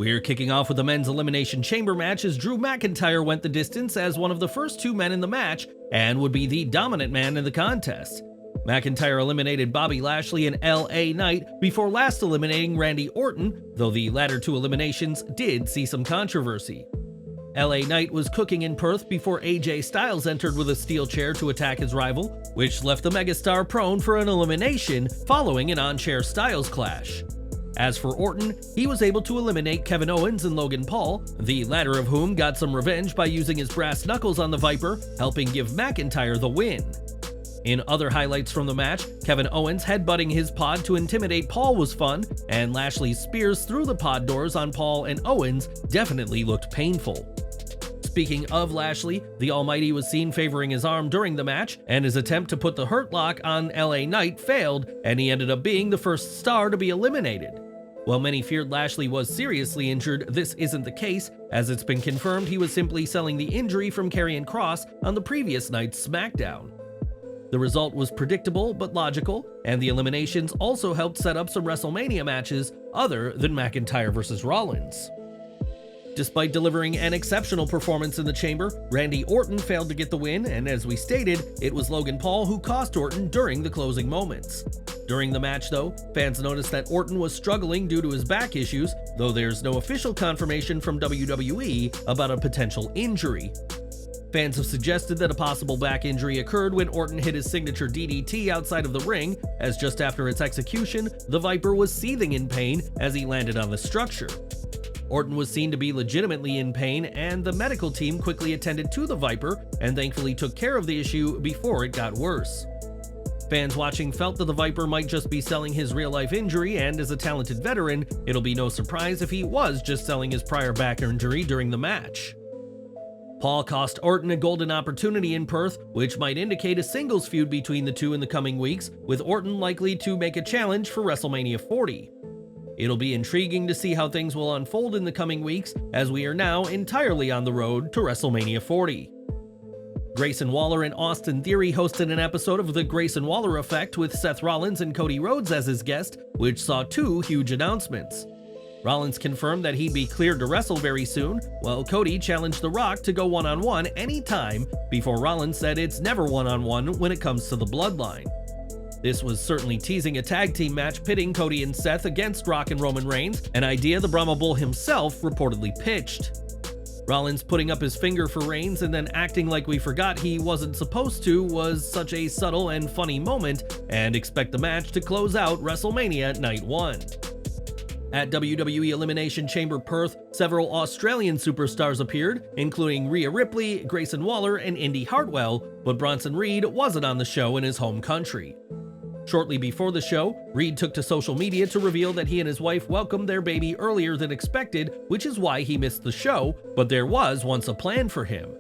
We're kicking off with the men's Elimination Chamber match as Drew McIntyre went the distance as one of the first two men in the match and would be the dominant man in the contest. McIntyre eliminated Bobby Lashley and LA Knight before last eliminating Randy Orton, though the latter two eliminations did see some controversy. LA Knight was cooking in Perth before AJ Styles entered with a steel chair to attack his rival, which left the megastar prone for an elimination following an on-chair Styles clash. As for Orton, he was able to eliminate Kevin Owens and Logan Paul, the latter of whom got some revenge by using his brass knuckles on the Viper, helping give McIntyre the win. In other highlights from the match, Kevin Owens headbutting his pod to intimidate Paul was fun, and Lashley's spears through the pod doors on Paul and Owens definitely looked painful. Speaking of Lashley, the Almighty was seen favoring his arm during the match, and his attempt to put the Hurt Lock on LA Knight failed, and he ended up being the first star to be eliminated. While many feared Lashley was seriously injured, this isn't the case, as it's been confirmed he was simply selling the injury from Karrion Kross on the previous night's SmackDown. The result was predictable but logical, and the eliminations also helped set up some WrestleMania matches other than McIntyre vs. Rollins. Despite delivering an exceptional performance in the chamber, Randy Orton failed to get the win, and as we stated, it was Logan Paul who cost Orton during the closing moments. During the match though, fans noticed that Orton was struggling due to his back issues, though there's no official confirmation from WWE about a potential injury. Fans have suggested that a possible back injury occurred when Orton hit his signature DDT outside of the ring, as just after its execution, the Viper was seething in pain as he landed on the structure. Orton was seen to be legitimately in pain, and the medical team quickly attended to the Viper and thankfully took care of the issue before it got worse. Fans watching felt that the Viper might just be selling his real-life injury, and as a talented veteran, it'll be no surprise if he was just selling his prior back injury during the match. Paul cost Orton a golden opportunity in Perth, which might indicate a singles feud between the two in the coming weeks, with Orton likely to make a challenge for WrestleMania 40. It'll be intriguing to see how things will unfold in the coming weeks, as we are now entirely on the road to WrestleMania 40. Grayson Waller and Austin Theory hosted an episode of The Grayson Waller Effect with Seth Rollins and Cody Rhodes as his guest, which saw two huge announcements. Rollins confirmed that he'd be cleared to wrestle very soon, while Cody challenged The Rock to go one-on-one anytime, before Rollins said it's never one-on-one when it comes to the bloodline. This was certainly teasing a tag team match pitting Cody and Seth against Rock and Roman Reigns, an idea the Brahma Bull himself reportedly pitched. Rollins putting up his finger for Reigns and then acting like we forgot he wasn't supposed to was such a subtle and funny moment, and expect the match to close out WrestleMania Night 1. At WWE Elimination Chamber Perth, several Australian superstars appeared, including Rhea Ripley, Grayson Waller, and Indi Hartwell, but Bronson Reed wasn't on the show in his home country. Shortly before the show, Reed took to social media to reveal that he and his wife welcomed their baby earlier than expected, which is why he missed the show, but there was once a plan for him.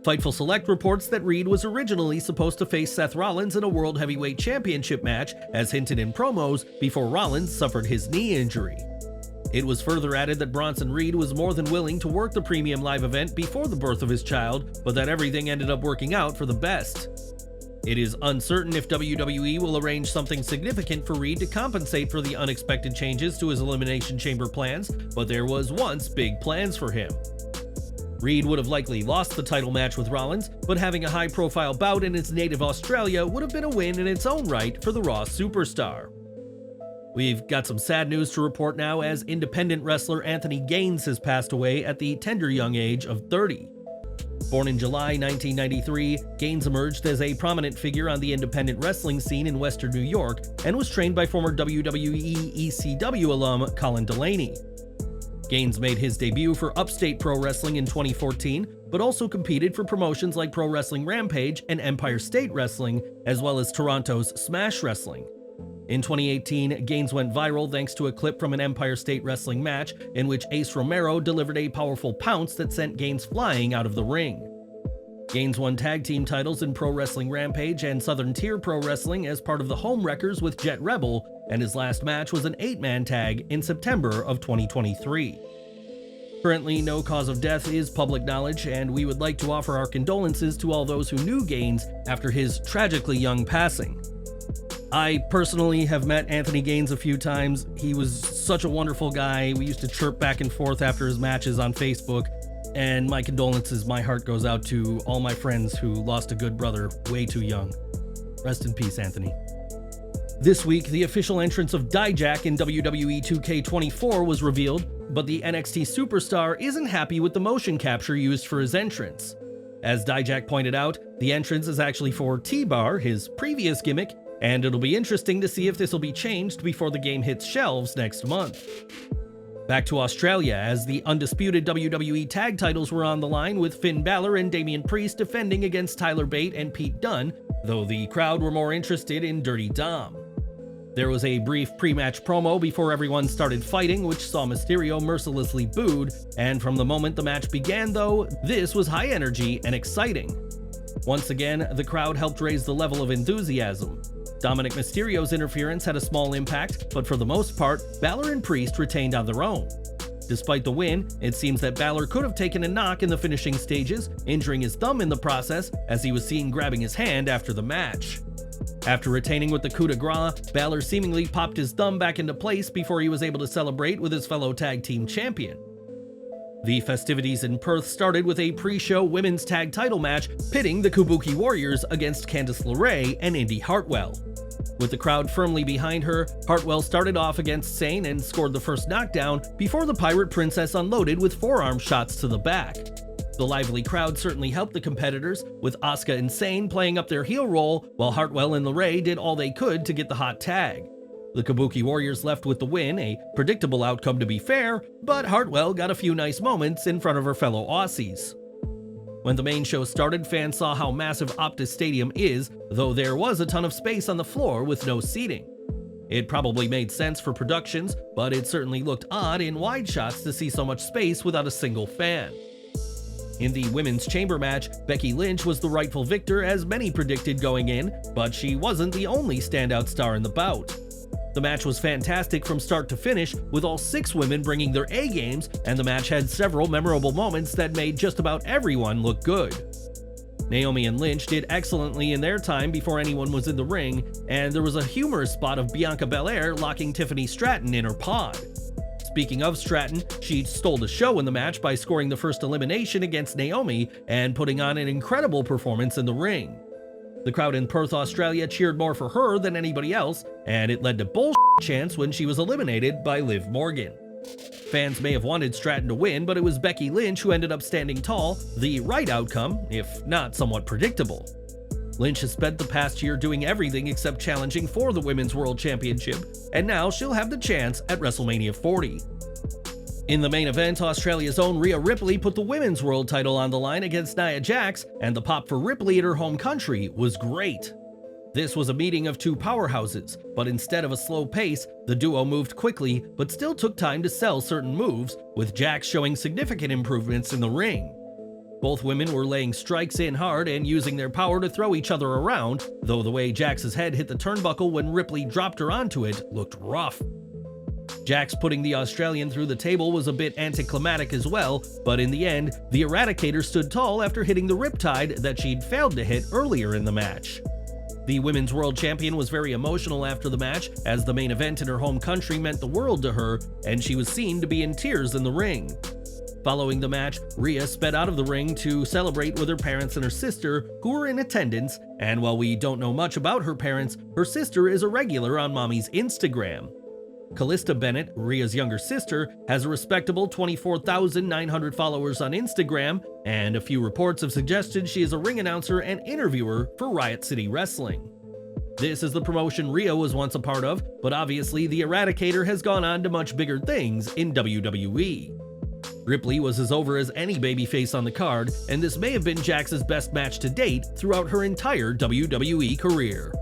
Fightful Select reports that Reed was originally supposed to face Seth Rollins in a World Heavyweight Championship match, as hinted in promos, before Rollins suffered his knee injury. It was further added that Bronson Reed was more than willing to work the premium live event before the birth of his child, but that everything ended up working out for the best. It is uncertain if WWE will arrange something significant for Reed to compensate for the unexpected changes to his Elimination Chamber plans, but there was once big plans for him. Reed would have likely lost the title match with Rollins, but having a high-profile bout in his native Australia would have been a win in its own right for the Raw superstar. We've got some sad news to report now, as independent wrestler Anthony Gaines has passed away at the tender young age of 30. Born in July 1993, Gaines emerged as a prominent figure on the independent wrestling scene in Western New York and was trained by former WWE ECW alum Colin Delaney. Gaines made his debut for Upstate Pro Wrestling in 2014, but also competed for promotions like Pro Wrestling Rampage and Empire State Wrestling, as well as Toronto's Smash Wrestling. In 2018, Gaines went viral thanks to a clip from an Empire State Wrestling match in which Ace Romero delivered a powerful pounce that sent Gaines flying out of the ring. Gaines won tag team titles in Pro Wrestling Rampage and Southern Tier Pro Wrestling as part of the Home Wreckers with Jet Rebel, and his last match was an 8-man tag in September of 2023. Currently, no cause of death is public knowledge, and we would like to offer our condolences to all those who knew Gaines after his tragically young passing. I personally have met Anthony Gaines a few times. He was such a wonderful guy. We used to chirp back and forth after his matches on Facebook. And my condolences, my heart goes out to all my friends who lost a good brother way too young. Rest in peace, Anthony. This week, the official entrance of Dijak in WWE 2K24 was revealed, but the NXT superstar isn't happy with the motion capture used for his entrance. As Dijak pointed out, the entrance is actually for T-Bar, his previous gimmick, and it'll be interesting to see if this will be changed before the game hits shelves next month. Back to Australia, as the undisputed WWE tag titles were on the line, with Finn Balor and Damian Priest defending against Tyler Bate and Pete Dunne, though the crowd were more interested in Dirty Dom. There was a brief pre-match promo before everyone started fighting, which saw Mysterio mercilessly booed, and from the moment the match began though, this was high energy and exciting. Once again, the crowd helped raise the level of enthusiasm. Dominic Mysterio's interference had a small impact, but for the most part, Balor and Priest retained on their own. Despite the win, it seems that Balor could have taken a knock in the finishing stages, injuring his thumb in the process as he was seen grabbing his hand after the match. After retaining with the coup de grace, Balor seemingly popped his thumb back into place before he was able to celebrate with his fellow tag team champion. The festivities in Perth started with a pre-show women's tag title match pitting the Kabuki Warriors against Candice Lerae and Indi Hartwell. With the crowd firmly behind her, Hartwell started off against Sane and scored the first knockdown before the Pirate Princess unloaded with forearm shots to the back. The lively crowd certainly helped the competitors, with Asuka and Sane playing up their heel role, while Hartwell and Lerae did all they could to get the hot tag. The Kabuki Warriors left with the win, a predictable outcome to be fair, but Hartwell got a few nice moments in front of her fellow Aussies. When the main show started, fans saw how massive Optus Stadium is, though there was a ton of space on the floor with no seating. It probably made sense for productions, but it certainly looked odd in wide shots to see so much space without a single fan. In the women's chamber match, Becky Lynch was the rightful victor as many predicted going in, but she wasn't the only standout star in the bout. The match was fantastic from start to finish, with all 6 women bringing their A-games, and the match had several memorable moments that made just about everyone look good. Naomi and Lynch did excellently in their time before anyone was in the ring, and there was a humorous spot of Bianca Belair locking Tiffany Stratton in her pod. Speaking of Stratton, she stole the show in the match by scoring the first elimination against Naomi and putting on an incredible performance in the ring. The crowd in Perth, Australia cheered more for her than anybody else, and it led to bullshit chants when she was eliminated by Liv Morgan. Fans may have wanted Stratton to win, but it was Becky Lynch who ended up standing tall, the right outcome, if not somewhat predictable. Lynch has spent the past year doing everything except challenging for the Women's World Championship, and now she'll have the chance at WrestleMania 40. In the main event, Australia's own Rhea Ripley put the Women's World title on the line against Nia Jax, and the pop for Ripley at her home country was great. This was a meeting of 2 powerhouses, but instead of a slow pace, the duo moved quickly but still took time to sell certain moves, with Jax showing significant improvements in the ring. Both women were laying strikes in hard and using their power to throw each other around, though the way Jax's head hit the turnbuckle when Ripley dropped her onto it looked rough. Jax putting the Australian through the table was a bit anticlimactic as well, but in the end, the Eradicator stood tall after hitting the riptide that she'd failed to hit earlier in the match. The Women's World Champion was very emotional after the match, as the main event in her home country meant the world to her, and she was seen to be in tears in the ring. Following the match, Rhea sped out of the ring to celebrate with her parents and her sister, who were in attendance, and while we don't know much about her parents, her sister is a regular on Mommy's Instagram. Calista Bennett, Rhea's younger sister, has a respectable 24,900 followers on Instagram, and a few reports have suggested she is a ring announcer and interviewer for Riot City Wrestling. This is the promotion Rhea was once a part of, but obviously the Eradicator has gone on to much bigger things in WWE. Ripley was as over as any babyface on the card, and this may have been Jax's best match to date throughout her entire WWE career.